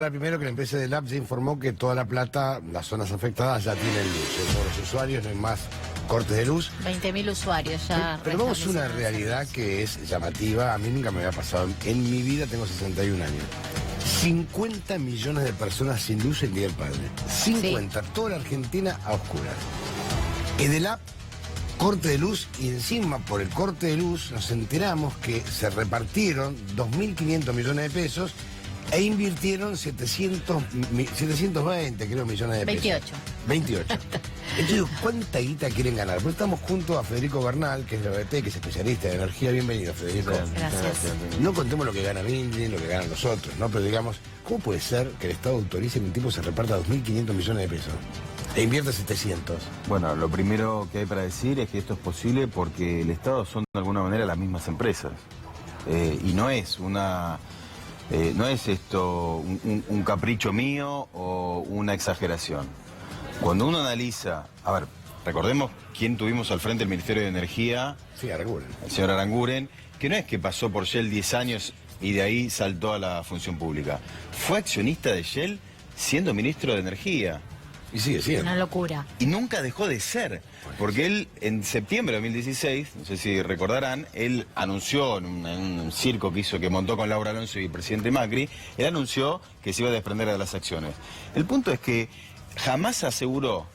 Primero que la empresa de LAP ya informó que toda La Plata, las zonas afectadas ya tienen luz. Por los usuarios no hay más cortes de luz. 20.000 usuarios ya. Pero vamos a una realidad que es llamativa. A mí nunca me había pasado. En mi vida tengo 61 años. 50 millones de personas sin luz el Día del Padre. 50. Sí. Toda la Argentina a oscuras. EDELAP, corte de luz, y encima por el corte de luz nos enteramos que se repartieron 2.500 millones de pesos e invirtieron 720, creo, millones de pesos. 28. Entonces, ¿cuánta guita quieren ganar? Porque estamos junto a Federico Bernal, que es de OBT, que es especialista en energía. Bienvenido, Federico. Gracias. No contemos lo que gana Mindy, lo que ganan los otros, ¿no? Pero digamos, ¿cómo puede ser que el Estado autorice que un tipo se reparta 2.500 millones de pesos e invierta 700? Bueno, lo primero que hay para decir es que esto es posible porque el Estado son de alguna manera las mismas empresas. Y no es una... no es esto un capricho mío o una exageración. Cuando uno analiza... A ver, recordemos quién tuvimos al frente del Ministerio de Energía. Sí, Aranguren. El señor Aranguren, que no es que pasó por Shell 10 años y de ahí saltó a la función pública. Fue accionista de Shell siendo ministro de Energía. Y sigue siendo. Una locura. Y nunca dejó de ser, porque él en septiembre de 2016, no sé si recordarán, él anunció en un circo que montó con Laura Alonso y el presidente Macri, él anunció que se iba a desprender de las acciones. El punto es que jamás aseguró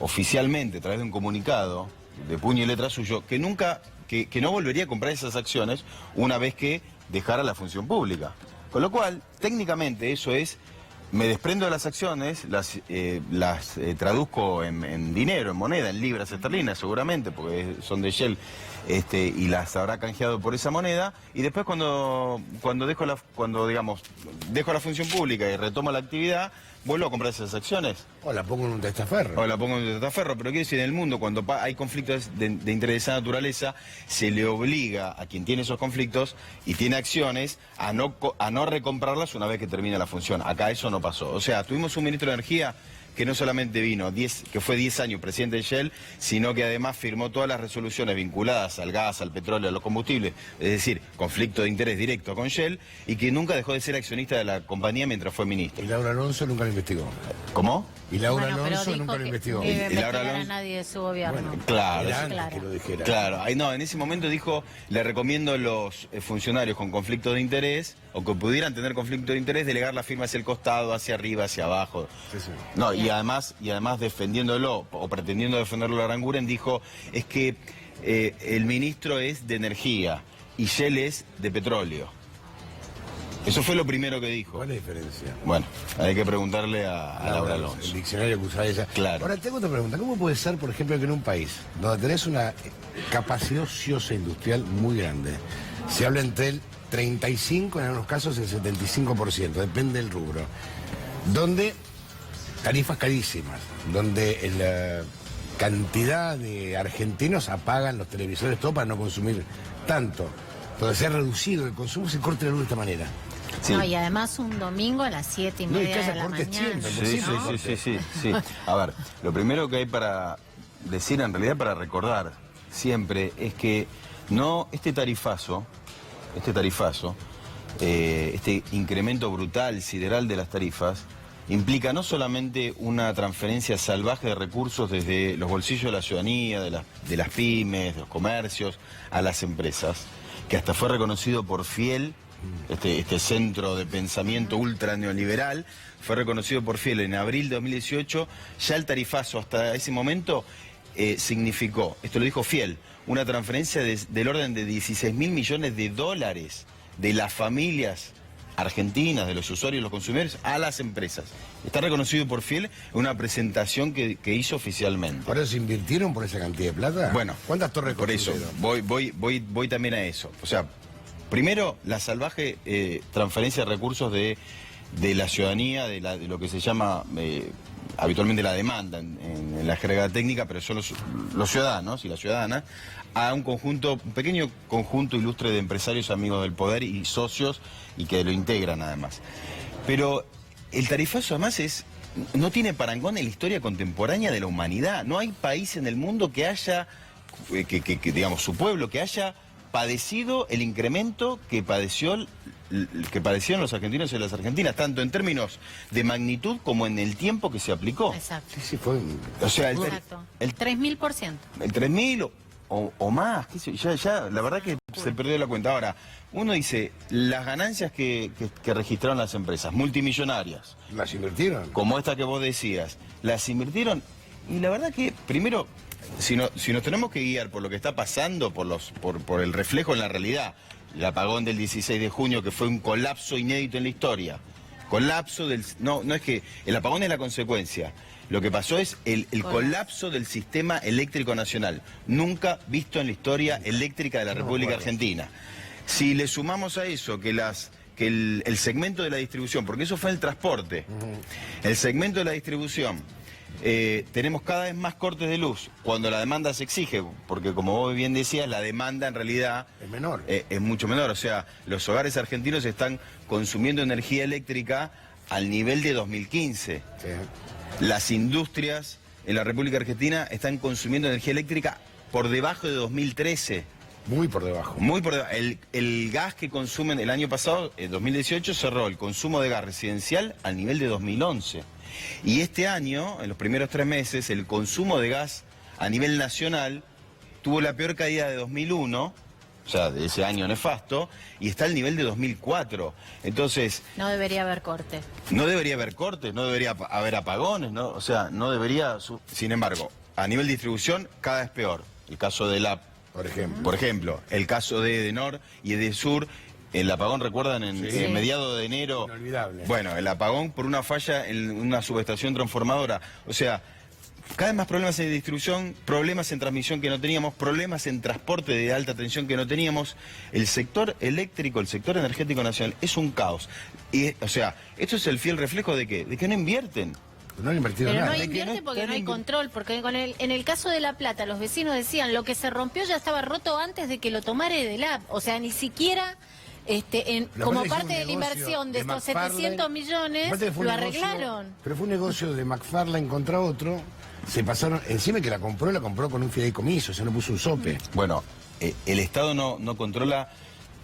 oficialmente, a través de un comunicado de puño y letra suyo, que nunca, que no volvería a comprar esas acciones una vez que dejara la función pública. Con lo cual, técnicamente eso es... Me desprendo de las acciones, las traduzco en dinero, en moneda, en libras esterlinas seguramente, porque son de Shell, y las habrá canjeado por esa moneda, y después cuando dejo la función pública y retomo la actividad, vuelvo a comprar esas acciones. O la pongo en un testaferro. Pero quiero decir, en el mundo, cuando hay conflictos de interés de esa naturaleza, se le obliga a quien tiene esos conflictos y tiene acciones a no recomprarlas una vez que termina la función. Acá eso no pasó. O sea, tuvimos un ministro de Energía que no solamente que fue 10 años presidente de Shell, sino que además firmó todas las resoluciones vinculadas al gas, al petróleo, a los combustibles, es decir, conflicto de interés directo con Shell, y que nunca dejó de ser accionista de la compañía mientras fue ministro. Y Laura Alonso nunca lo investigó. ¿Cómo? Y Laura Alonso nunca lo investigó. Y Laura Alonso... a nadie de su gobierno. Bueno, claro. Que lo dijera. Claro, no, en ese momento dijo, le recomiendo a los funcionarios con conflicto de interés, o que pudieran tener conflicto de interés, delegar la firma hacia el costado, hacia arriba, hacia abajo. Sí, sí. No, y además defendiéndolo, o pretendiendo defenderlo a Aranguren, dijo, es que el ministro es de energía y Shell es de petróleo. Eso fue lo primero que dijo. ¿Cuál es la diferencia? Bueno, hay que preguntarle a Laura Alonso. El diccionario que usa ella. Claro. Ahora, tengo otra pregunta. ¿Cómo puede ser, por ejemplo, que en un país donde tenés una capacidad ociosa industrial muy grande, se habla entre el 35, en algunos casos el 75%, depende del rubro, donde tarifas carísimas, donde la cantidad de argentinos apagan los televisores todo para no consumir tanto, donde se ha reducido el consumo, se corta la luz de esta manera? Sí. No, y además un domingo a las 7:30 de la mañana. Sí. A ver, lo primero que hay para decir, en realidad para recordar siempre, es que no este tarifazo, este incremento brutal, sideral de las tarifas, implica no solamente una transferencia salvaje de recursos desde los bolsillos de la ciudadanía, de las pymes, de los comercios, a las empresas, que hasta fue reconocido por Fiel, este centro de pensamiento ultra neoliberal, fue reconocido por Fiel en abril de 2018, ya el tarifazo hasta ese momento significó, esto lo dijo Fiel, una transferencia del orden de 16.000 millones de dólares de las familias argentinas, de los usuarios y los consumidores, a las empresas. Está reconocido por Fiel en una presentación que hizo oficialmente. ¿Por eso se invirtieron por esa cantidad de plata? Bueno, ¿cuántas torres por eso voy también a eso. O sea, primero, la salvaje transferencia de recursos de la ciudadanía, de lo que se llama habitualmente la demanda en la jerga técnica, pero son los ciudadanos y las ciudadanas, a un pequeño conjunto ilustre de empresarios amigos del poder y socios, y que lo integran además. Pero el tarifazo además no tiene parangón en la historia contemporánea de la humanidad. No hay país en el mundo que haya, digamos, su pueblo, que haya padecido el incremento que padeció que padecieron los argentinos y las argentinas, tanto en términos de magnitud como en el tiempo que se aplicó. Exacto. Sí, fue... O sea, Exacto. el 3000%. El 3000 o más, qué sé yo, ya la verdad que se perdió la cuenta. Ahora, uno dice, las ganancias que registraron las empresas, multimillonarias, ¿Las invirtieron? como esta que vos decías, las invirtieron, y la verdad que, primero, si nos tenemos que guiar por lo que está pasando, por el reflejo en la realidad, el apagón del 16 de junio, que fue un colapso inédito en la historia, colapso del... No es que el apagón es la consecuencia. Lo que pasó es el colapso del sistema eléctrico nacional, nunca visto en la historia eléctrica de la República Argentina. Si le sumamos a eso que el segmento de la distribución, porque eso fue el transporte, el segmento de la distribución, tenemos cada vez más cortes de luz cuando la demanda se exige, porque como vos bien decías, la demanda en realidad es menor. Es mucho menor. O sea, los hogares argentinos están consumiendo energía eléctrica al nivel de 2015. Sí. Las industrias en la República Argentina están consumiendo energía eléctrica por debajo de 2013. Muy por debajo. Muy por debajo. El gas que consumen el año pasado, en 2018, cerró el consumo de gas residencial al nivel de 2011. Y este año, en los primeros 3 meses, el consumo de gas a nivel nacional tuvo la peor caída de 2001, o sea, de ese año nefasto, y está al nivel de 2004. Entonces... No debería haber corte. No debería haber cortes, no debería haber apagones, ¿no? O sea, no debería... Sin embargo, a nivel de distribución, cada vez peor. El caso de la... Por ejemplo, el caso de Edenor y Edesur, el apagón, ¿recuerdan? En mediados de enero. Inolvidable. Bueno, el apagón por una falla en una subestación transformadora. O sea... Cada vez más problemas en distribución, problemas en transmisión que no teníamos, problemas en transporte de alta tensión que no teníamos. El sector eléctrico, el sector energético nacional es un caos. Y, o sea, esto es el fiel reflejo de que no invierten. No han invertido Pero nada. no invierte porque no hay control, porque en el caso de La Plata los vecinos decían lo que se rompió ya estaba roto antes de que lo tomara Edelap. O sea, ni siquiera... como parte de la inversión de estos 700 millones, lo arreglaron. Pero fue un negocio de McFarlane contra otro. Se pasaron, encima que la compró con un fideicomiso, se no puso un sope. Bueno, el Estado no controla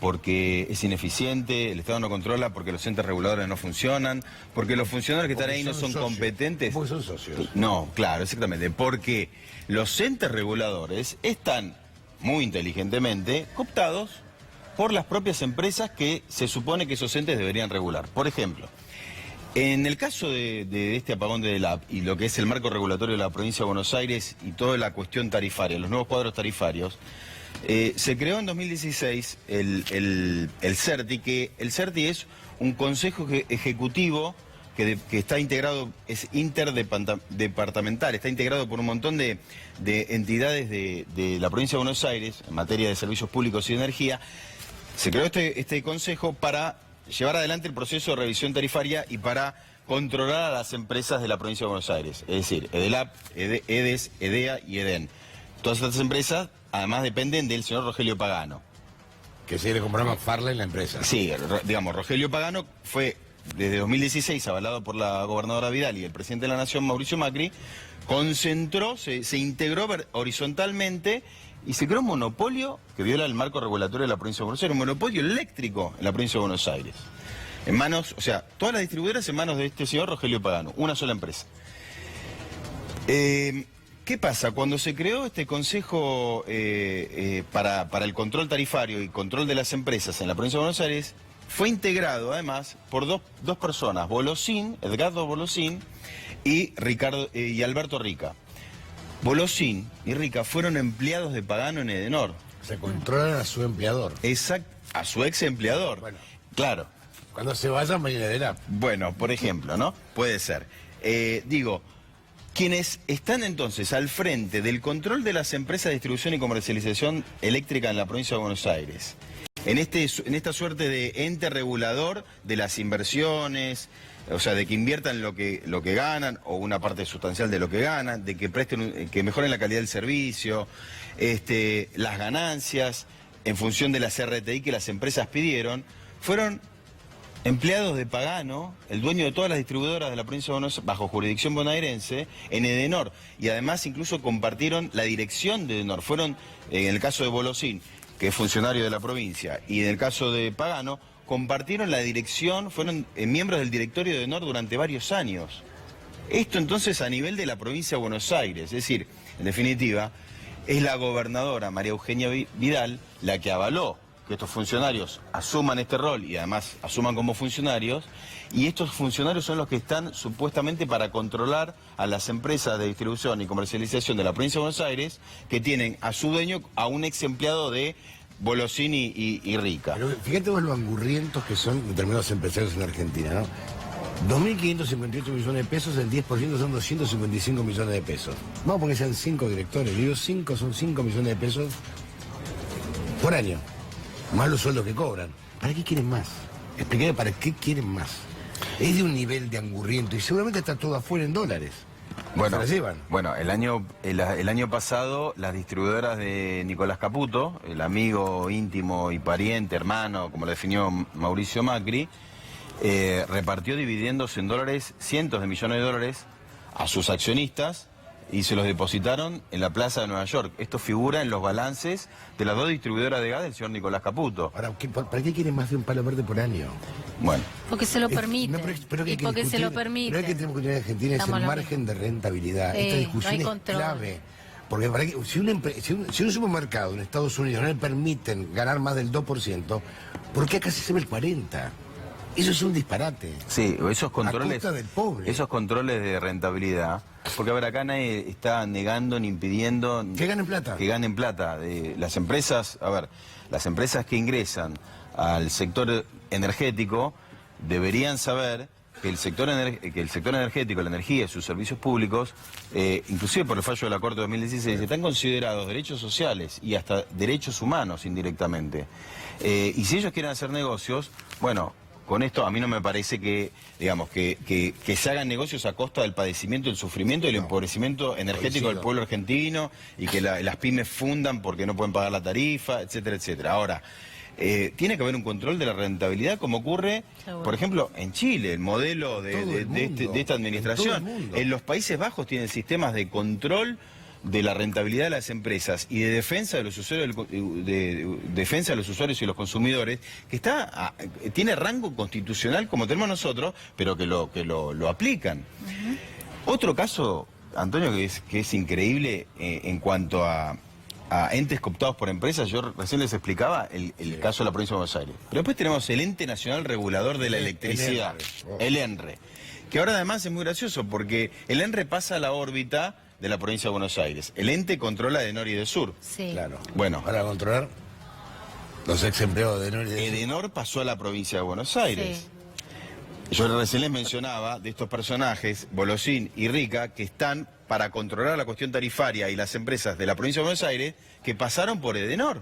porque es ineficiente, el Estado no controla porque los entes reguladores no funcionan, porque los funcionarios que están ahí no son competentes. Porque son socios. No, claro, exactamente, porque los entes reguladores están muy inteligentemente cooptados por las propias empresas que se supone que esos entes deberían regular. Por ejemplo, en el caso de este apagón de Edelap y lo que es el marco regulatorio de la provincia de Buenos Aires y toda la cuestión tarifaria, los nuevos cuadros tarifarios, se creó en 2016 el CERTI, que el CERTI es un consejo ejecutivo que está integrado, es interdepartamental, está integrado por un montón de entidades de la provincia de Buenos Aires en materia de servicios públicos y de energía. Se creó este consejo para llevar adelante el proceso de revisión tarifaria y para controlar a las empresas de la provincia de Buenos Aires, es decir, Edelap, EDES, EDEA y EDEN. Todas estas empresas, además, dependen del señor Rogelio Pagano. Que se le compró a McFarlane la empresa. Sí, digamos, Rogelio Pagano fue, desde 2016, avalado por la gobernadora Vidal y el presidente de la Nación, Mauricio Macri, concentró, se integró horizontalmente y se creó un monopolio que viola el marco regulatorio de la provincia de Buenos Aires, un monopolio eléctrico en la provincia de Buenos Aires. En manos, o sea, todas las distribuidoras en manos de este señor Rogelio Pagano, una sola empresa. ¿Qué pasa? Cuando se creó este consejo para el control tarifario y control de las empresas en la provincia de Buenos Aires, fue integrado además por dos personas, Edgardo Bolosín y Alberto Rica. Bolosín y Rica fueron empleados de Pagano en Edenor. Se controlan a su empleador. Exacto, a su ex empleador. Bueno. Claro. Cuando se vayan, mañana de la... Bueno, por ejemplo, ¿no? Puede ser. Digo, quienes están entonces al frente del control de las empresas de distribución y comercialización eléctrica en la provincia de Buenos Aires, en esta suerte de ente regulador de las inversiones, o sea, de que inviertan lo que ganan o una parte sustancial de lo que ganan, de que que mejoren la calidad del servicio, las ganancias en función de las RTI que las empresas pidieron, fueron empleados de Pagano, el dueño de todas las distribuidoras de la provincia de Buenos Aires, bajo jurisdicción bonaerense, en Edenor. Y además incluso compartieron la dirección de Edenor. Fueron, en el caso de Bolosín, que es funcionario de la provincia, y en el caso de Pagano, compartieron la dirección, fueron miembros del directorio de EDENOR durante varios años. Esto entonces a nivel de la provincia de Buenos Aires, es decir, en definitiva, es la gobernadora María Eugenia Vidal la que avaló que estos funcionarios asuman este rol y además asuman como funcionarios, y estos funcionarios son los que están supuestamente para controlar a las empresas de distribución y comercialización de la provincia de Buenos Aires, que tienen a su dueño a un ex empleado de Bolosín y Rica. Pero fíjate vos lo angurrientos que son determinados empresarios en Argentina, ¿no? 2.558 millones de pesos, el 10% son 255 millones de pesos. Vamos a poner que sean 5 directores, digo 5 son 5 millones de pesos por año, más los sueldos que cobran. ¿Para qué quieren más? Explíqueme para qué quieren más. Es de un nivel de angurriento y seguramente está todo afuera en dólares. Bueno, se las llevan. Bueno, el año pasado las distribuidoras de Nicolás Caputo, el amigo íntimo y pariente, hermano, como lo definió Mauricio Macri, repartió dividendos en dólares, cientos de millones de dólares, a sus accionistas y se los depositaron en la Plaza de Nueva York. Esto figura en los balances de las 2 distribuidoras de gas del señor Nicolás Caputo. Ahora, ¿para qué quieren más de un palo verde por año? Bueno. Porque se lo permite. Pero y porque se lo permite. Pero hay que tener que tener en Argentina es el margen de rentabilidad. Esta discusión es clave. Porque si un supermercado en Estados Unidos no le permiten ganar más del 2%, ¿por qué acá se ve el 40%? Eso es un disparate. Sí, esos controles, a costa del pobre. esos controles de rentabilidad, porque a ver, acá nadie está negando ni impidiendo que ganen plata. Que ganen plata. Las empresas, a ver, las empresas que ingresan al sector energético deberían saber que el sector energético, la energía y sus servicios públicos, inclusive por el fallo de la Corte de 2016, están considerados derechos sociales y hasta derechos humanos indirectamente. Y si ellos quieren hacer negocios, bueno, con esto a mí no me parece que, digamos, que se hagan negocios a costa del padecimiento, del sufrimiento y del empobrecimiento energético del pueblo argentino y que las pymes fundan porque no pueden pagar la tarifa, etcétera, etcétera. Ahora, tiene que haber un control de la rentabilidad como ocurre, por ejemplo, en Chile, el modelo de esta administración. En los Países Bajos tienen sistemas de control de la rentabilidad de las empresas y de defensa de los usuarios, defensa de los usuarios y los consumidores, que tiene rango constitucional como tenemos nosotros, pero que lo aplican. Otro caso, Antonio, que es increíble en cuanto a entes cooptados por empresas, yo recién les explicaba el caso de la provincia de Buenos Aires. Pero después tenemos el Ente Nacional Regulador de la Electricidad, el ENRE, que ahora además es muy gracioso porque el ENRE pasa a la órbita de la provincia de Buenos Aires. El ente controla EDENOR y EDESUR. Sí. Claro. Bueno. Para controlar los ex empleados de EDENOR y EDESUR. EDENOR pasó a la provincia de Buenos Aires. Sí. Yo recién les mencionaba de estos personajes, Bolosín y Rica, que están para controlar la cuestión tarifaria y las empresas de la provincia de Buenos Aires que pasaron por EDENOR.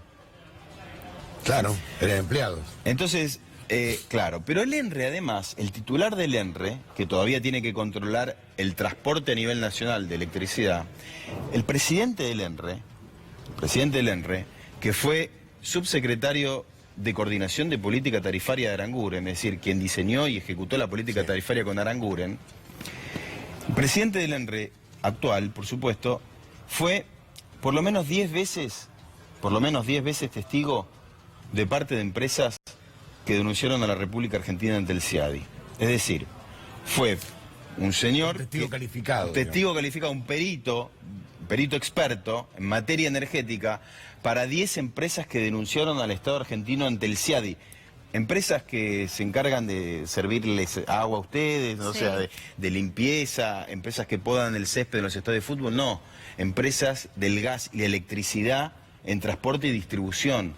Claro, eran empleados. Entonces, claro, pero el ENRE además, el titular del ENRE, que todavía tiene que controlar el transporte a nivel nacional de electricidad, el presidente del ENRE, que fue subsecretario de Coordinación de Política Tarifaria de Aranguren, es decir, quien diseñó y ejecutó la política tarifaria con Aranguren, el presidente del ENRE actual, por supuesto, fue por lo menos 10 veces testigo de parte de empresas que denunciaron a la República Argentina ante el CIADI. Es decir, fue un señor... Un testigo calificado. Testigo calificado, un perito experto en materia energética para 10 empresas que denunciaron al Estado argentino ante el CIADI. Empresas que se encargan de servirles agua a ustedes, o sea, de limpieza, empresas que podan el césped en los estadios de fútbol, no. Empresas del gas y la electricidad en transporte y distribución.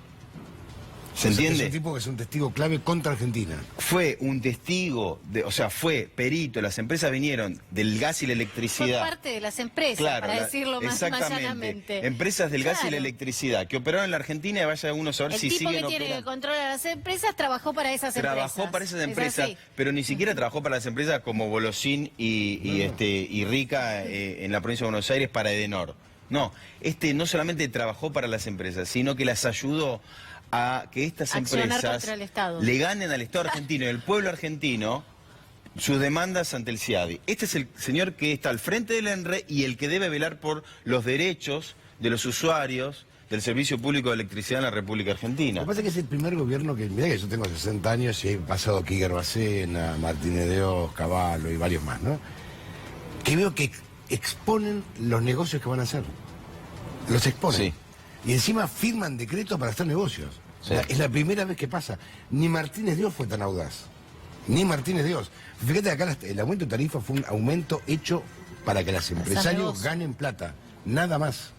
¿Se entiende? Es un tipo que es un testigo clave contra Argentina. Fue un testigo, fue perito, las empresas vinieron del gas y la electricidad. Fue parte de las empresas, claro, para decirlo más llanamente. Empresas del gas y la electricidad, que operaron en la Argentina y vaya uno a saber si siguen operando. El tipo que tiene que controlar las empresas trabajó para esas empresas. Trabajó para esas empresas, pero ni siquiera trabajó para las empresas como Bolosín y Rica en la provincia de Buenos Aires para EDENOR. No, no solamente trabajó para las empresas, sino que las ayudó a que estas empresas le ganen al Estado argentino y al pueblo argentino sus demandas ante el CIADI. Este es el señor que está al frente del ENRE y el que debe velar por los derechos de los usuarios del Servicio Público de Electricidad en la República Argentina. Lo que pasa es que es el primer gobierno que, mirá que yo tengo 60 años y he pasado aquí Gerbacena, Martínez de Oz, Cavallo y varios más, ¿no? Que veo que exponen los negocios que van a hacer. Los exponen. Sí. Y encima firman decretos para hacer negocios. Sí. Es la primera vez que pasa. Ni Martínez de Oz fue tan audaz. Ni Martínez de Oz. Fíjate, acá el aumento de tarifa fue un aumento hecho para que los empresarios ganen plata. Nada más.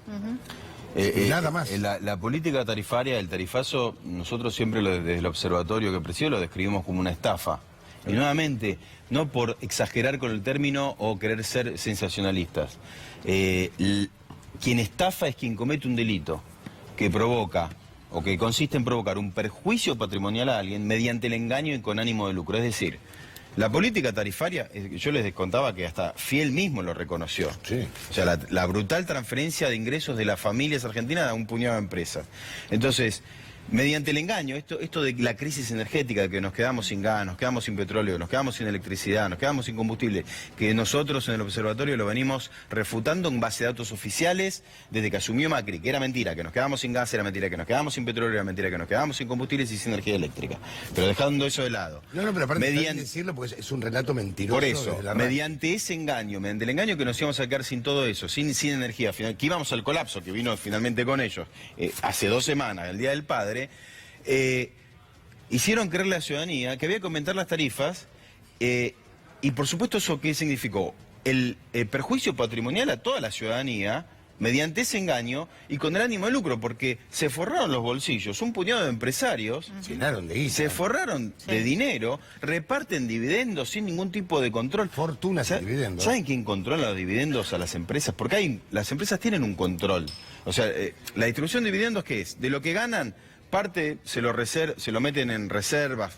Nada más. La política tarifaria, el tarifazo, nosotros siempre desde el observatorio que presido lo describimos como una estafa. Y nuevamente, no por exagerar con el término o querer ser sensacionalistas. Quien estafa es quien comete un delito que provoca o que consiste en provocar un perjuicio patrimonial a alguien mediante el engaño y con ánimo de lucro. Es decir, la política tarifaria, yo les contaba que hasta Fiel mismo lo reconoció. Sí. O sea, la brutal transferencia de ingresos de las familias argentinas a un puñado de empresas. Entonces, mediante el engaño, esto de la crisis energética, de que nos quedamos sin gas, nos quedamos sin petróleo, nos quedamos sin electricidad, nos quedamos sin combustible, que nosotros en el observatorio lo venimos refutando en base de datos oficiales desde que asumió Macri, que era mentira, que nos quedamos sin gas era mentira, que nos quedamos sin petróleo era mentira, que nos quedamos sin combustibles y sin energía eléctrica. Pero dejando eso de lado. No, pero aparte hay que decirlo porque es un relato mentiroso. Por eso, mediante ese engaño, mediante el engaño que nos íbamos a quedar sin todo eso, sin energía, que íbamos al colapso, que vino finalmente con ellos, hace 2 semanas, el Día del Padre, hicieron creerle a la ciudadanía que había que aumentar las tarifas y por supuesto eso ¿qué significó? El perjuicio patrimonial a toda la ciudadanía mediante ese engaño y con el ánimo de lucro, porque se forraron los bolsillos, un puñado de empresarios se forraron de dinero, reparten dividendos sin ningún tipo de control. Fortunas y dividendos. ¿Saben quién controla los dividendos a las empresas? Porque las empresas tienen un control. O sea, la distribución de dividendos, ¿qué es? De lo que ganan, parte se lo meten en reservas,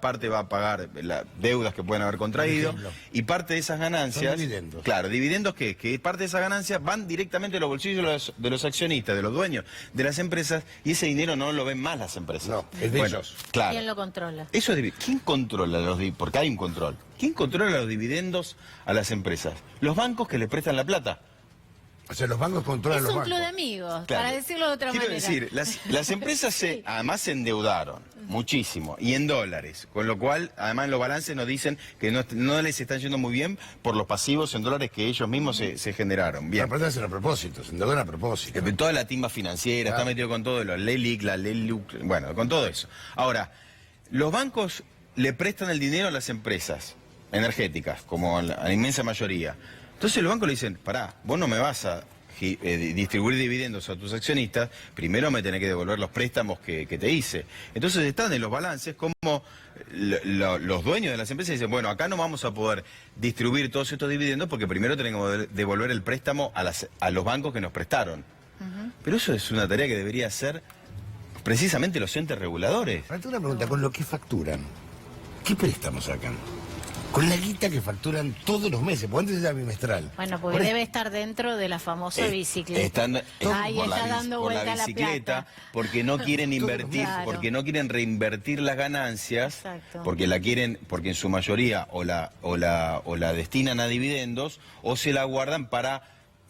parte va a pagar las deudas que pueden haber contraído, y parte de esas ganancias... Son dividendos. Claro, dividendos que parte de esas ganancias van directamente a los bolsillos de los accionistas, de los dueños de las empresas, y ese dinero no lo ven más las empresas. No, es de ellos. Claro. ¿Quién lo controla? Eso es ¿Quién controla los dividendos? Porque hay un control. ¿Quién controla los dividendos a las empresas? Los bancos que les prestan la plata. O sea, los bancos controlan los bancos. Es un club de amigos, Claro. para decirlo de otra manera. Quiero decir, las empresas además se endeudaron muchísimo, y en dólares, con lo cual, además en los balances nos dicen que no les están yendo muy bien por los pasivos en dólares que ellos mismos se generaron. Bien. Pero hacen a propósito, se endeudan a propósito. Toda la timba financiera, está metido con todo, los LELIC, la LELUC, bueno, con todo eso. Ahora, los bancos le prestan el dinero a las empresas energéticas, como a la inmensa mayoría. Entonces los bancos le dicen, pará, vos no me vas a distribuir dividendos a tus accionistas, primero me tenés que devolver los préstamos que te hice. Entonces están en los balances como los dueños de las empresas dicen, bueno, acá no vamos a poder distribuir todos estos dividendos porque primero tenemos que devolver el préstamo a los bancos que nos prestaron. Pero eso es una tarea que debería hacer precisamente los entes reguladores. Ahora tengo una pregunta, ¿con lo que facturan? ¿Qué préstamos sacan? Con la guita que facturan todos los meses, porque antes era bimestral. Bueno, porque debe estar dentro de la famosa bicicleta. Ahí está dando vuelta la bicicleta, porque no quieren invertir, Claro. porque no quieren reinvertir las ganancias, Exacto. porque en su mayoría o la destinan a dividendos o se la guardan para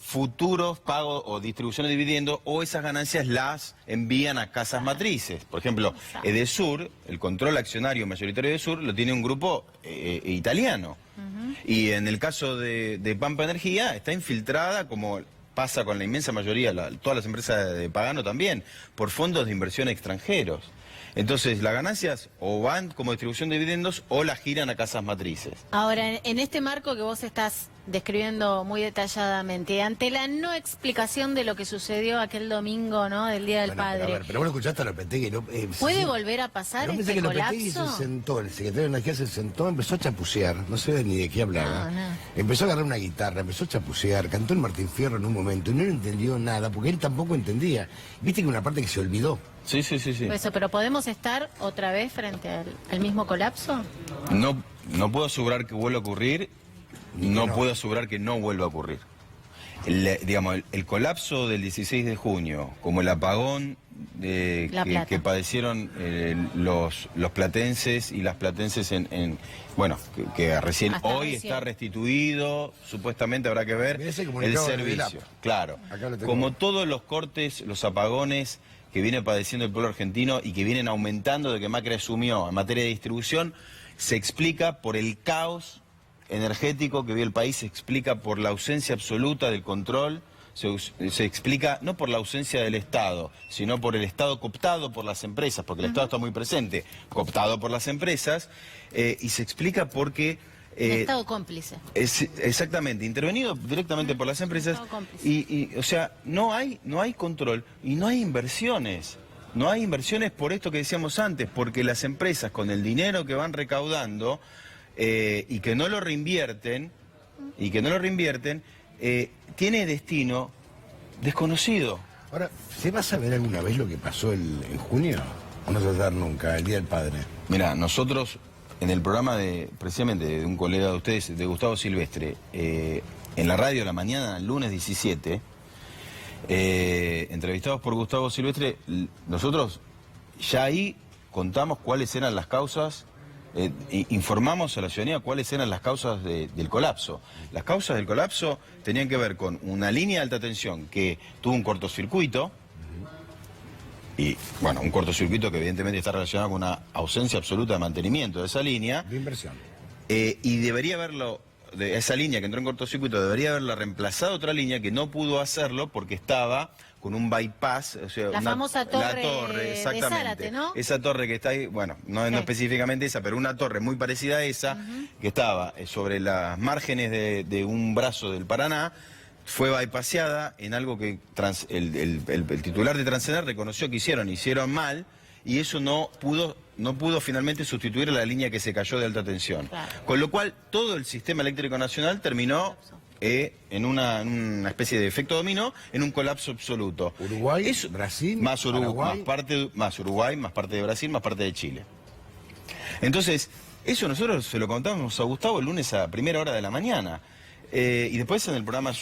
futuros pagos o distribución de dividendos, o esas ganancias las envían a casas matrices. Por ejemplo, Edesur, el control accionario mayoritario de Edesur, lo tiene un grupo italiano. Y en el caso de Pampa Energía está infiltrada, como pasa con la inmensa mayoría, todas las empresas de Pagano también, por fondos de inversión extranjeros. Entonces, las ganancias o van como distribución de dividendos o las giran a casas matrices. Ahora, en este marco que vos estás describiendo muy detalladamente, ante la no explicación de lo que sucedió aquel domingo, ¿no?, del Día del Padre, Pero vos escuchaste a Lopetegui. ¿puede volver a pasar Yo pensé este que Lopetegui colapso? se sentó, el secretario de Energía se sentó, empezó a chapucear, no sé ni de qué hablaba. No. Empezó a agarrar una guitarra, empezó a chapucear, cantó el Martín Fierro en un momento y no entendió nada, porque él tampoco entendía. Viste que una parte que se olvidó. Sí. Eso, pero ¿podemos estar otra vez frente al mismo colapso? No puedo asegurar que vuelva a ocurrir, no puedo asegurar que no vuelva a ocurrir. el colapso del 16 de junio, como el apagón que padecieron los platenses y las platenses que recién hoy está restituido, supuestamente habrá que ver el servicio. Claro, como todos los cortes, los apagones que viene padeciendo el pueblo argentino y que vienen aumentando de que Macri asumió en materia de distribución, se explica por el caos energético que vive el país, se explica por la ausencia absoluta del control, se explica no por la ausencia del Estado, sino por el Estado cooptado por las empresas, porque el Estado está muy presente, cooptado por las empresas, y se explica porque... el Estado cómplice. Exactamente, intervenido directamente por las empresas, o sea, no hay control y no hay inversiones. No hay inversiones por esto que decíamos antes, porque las empresas con el dinero que van recaudando y que no lo reinvierten, tiene destino desconocido. Ahora, ¿se va a saber alguna vez lo que pasó en junio? ¿O no se va a saber nunca, el Día del Padre? Mira, nosotros en el programa precisamente de un colega de ustedes, de Gustavo Silvestre, en la radio a la mañana, el lunes 17, entrevistados por Gustavo Silvestre, nosotros ya ahí contamos cuáles eran las causas, informamos a la ciudadanía cuáles eran las causas del colapso. Las causas del colapso tenían que ver con una línea de alta tensión que tuvo un cortocircuito, y bueno, un cortocircuito que evidentemente está relacionado con una ausencia absoluta de mantenimiento de esa línea. De inversión. Y debería haberlo, de esa línea que entró en cortocircuito, debería haberla reemplazado otra línea que no pudo hacerlo porque estaba con un bypass, o sea, la famosa torre exactamente, de Zárate, ¿no? Esa torre que está ahí, bueno, no específicamente esa, pero una torre muy parecida a esa, que estaba sobre las márgenes de un brazo del Paraná, fue bypaseada en algo que el titular de Transener reconoció que hicieron mal, y eso no pudo finalmente sustituir la línea que se cayó de alta tensión. Claro. Con lo cual, todo el sistema eléctrico nacional terminó en una especie de efecto dominó, en un colapso absoluto. Uruguay, Brasil, más Uruguay, más parte de Brasil, más parte de Chile. Entonces, eso nosotros se lo contamos a Gustavo el lunes a primera hora de la mañana. Y después en el programa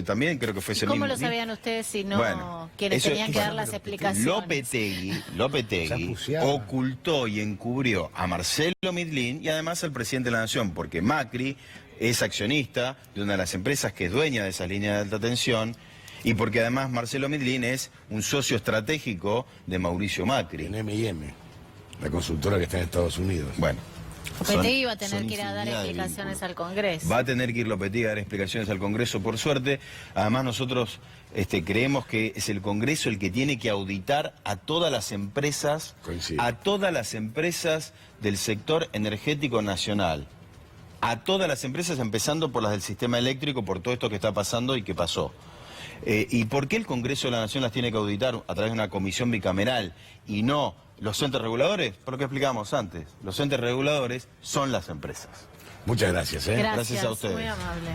también creo que fue ese mismo. ¿Cómo lo sabían ustedes si no quienes tenían que dar las explicaciones? Lopetegui ocultó y encubrió a Marcelo Midlin y además al presidente de la Nación, porque Macri es accionista de una de las empresas que es dueña de esas líneas de alta tensión, y porque además Marcelo Midlin es un socio estratégico de Mauricio Macri. En M&M, la consultora que está en Estados Unidos. Bueno. Lopetegui va a tener que ir a dar explicaciones al Congreso. Va a tener que ir Lopetegui a dar explicaciones al Congreso, por suerte. Además nosotros creemos que es el Congreso el que tiene que auditar a todas las empresas, del sector energético nacional. A todas las empresas, empezando por las del sistema eléctrico, por todo esto que está pasando y que pasó. ¿Y por qué el Congreso de la Nación las tiene que auditar a través de una comisión bicameral y no los entes reguladores? Por lo que explicamos antes, los entes reguladores son las empresas. Muchas gracias. Gracias a ustedes. Muy amable.